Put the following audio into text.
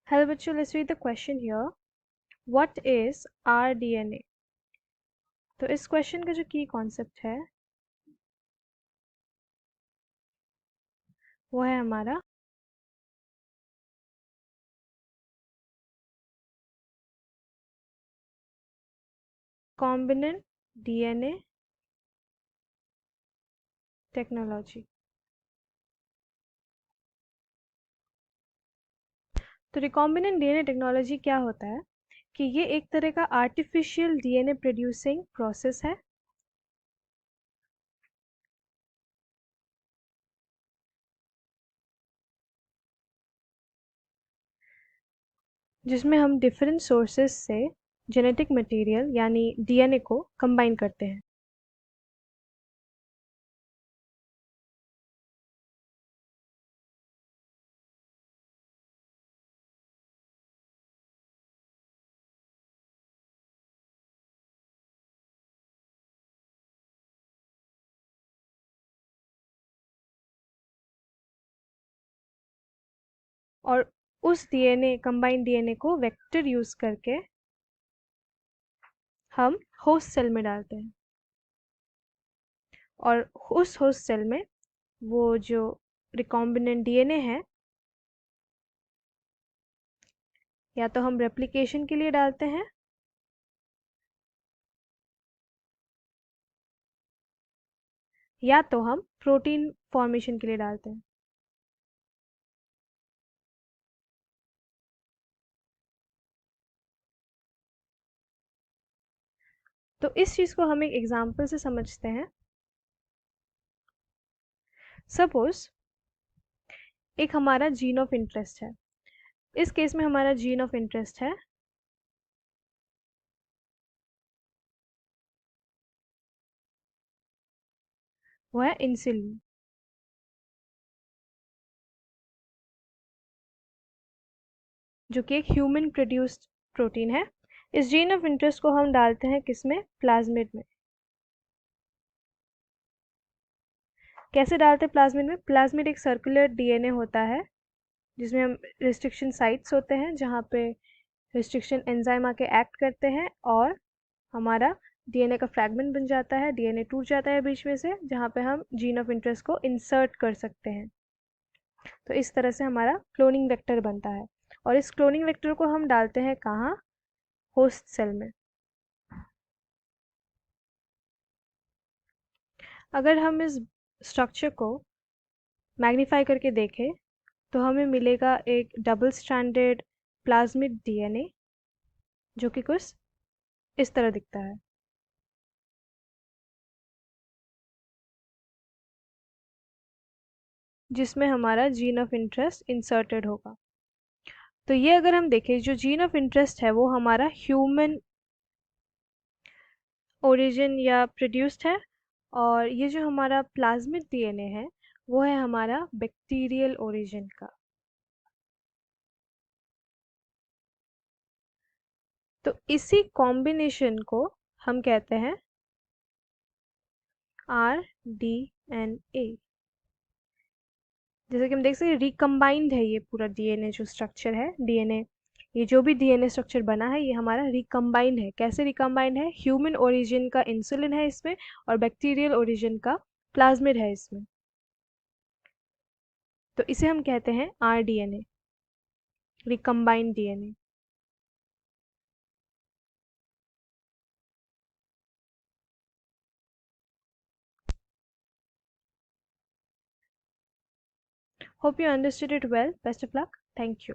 Hello बच्चों, let's read the question here. What is rDNA? तो इस क्वेश्चन का जो की कॉन्सेप्ट है वो है हमारा कॉम्बिनेंट डीएनए टेक्नोलॉजी। तो रिकॉम्बिनेंट डीएनए टेक्नोलॉजी क्या होता है कि ये एक तरह का आर्टिफिशियल डीएनए प्रोड्यूसिंग प्रोसेस है जिसमें हम डिफरेंट सोर्सेस से जेनेटिक मटेरियल यानी डीएनए को कंबाइन करते हैं। और उस डीएनए कंबाइंड डीएनए को वेक्टर यूज करके हम होस्ट सेल में डालते हैं और उस होस्ट सेल में वो जो रिकॉम्बिनेंट डीएनए है या तो हम रेप्लिकेशन के लिए डालते हैं या तो हम प्रोटीन फॉर्मेशन के लिए डालते हैं। तो इस चीज को हम एक एग्जांपल से समझते हैं। सपोज एक हमारा जीन ऑफ इंटरेस्ट है। इस केस में हमारा जीन ऑफ इंटरेस्ट है वो है इंसुलिन, जो कि एक ह्यूमन प्रोड्यूस्ड प्रोटीन है। इस जीन ऑफ इंटरेस्ट को हम डालते हैं किसमें? प्लाज्मिड में। कैसे डालते हैं प्लाज्मिड में? प्लाज्मिड एक सर्कुलर डीएनए होता है जिसमें हम रिस्ट्रिक्शन साइट्स होते हैं जहाँ पे रिस्ट्रिक्शन एंजाइम आके एक्ट करते हैं और हमारा डीएनए का फ्रैगमेंट बन जाता है, डीएनए टूट जाता है बीच में से, जहाँ पे हम जीन ऑफ इंटरेस्ट को इंसर्ट कर सकते हैं। तो इस तरह से हमारा क्लोनिंग वेक्टर बनता है और इस क्लोनिंग वेक्टर को हम डालते हैं कहाँ? होस्ट सेल में। अगर हम इस स्ट्रक्चर को मैग्नीफाई करके देखें तो हमें मिलेगा एक डबल स्ट्रैंडेड प्लाज्मिड डीएनए जो कि कुछ इस तरह दिखता है। जिसमें हमारा जीन ऑफ इंटरेस्ट इंसर्टेड होगा। तो ये अगर हम देखें, जो जीन ऑफ इंटरेस्ट है वो हमारा ह्यूमन ओरिजिन या प्रोड्यूस्ड है और ये जो हमारा प्लाज्मिड डीएनए है वो है हमारा बैक्टीरियल ओरिजिन का। तो इसी कॉम्बिनेशन को हम कहते हैं rDNA। जैसे कि हम देख सकते हैं रिकम्बाइंड है ये पूरा डीएनए जो स्ट्रक्चर है। डीएनए, ये जो भी डीएनए स्ट्रक्चर बना है ये हमारा रिकम्बाइंड है। कैसे रिकम्बाइंड है? ह्यूमन ओरिजिन का इंसुलिन है इसमें और बैक्टीरियल ओरिजिन का प्लाज्मिड है इसमें। तो इसे हम कहते हैं rDNA, recombined DNA. Hope you understood it well. Best of luck. Thank you.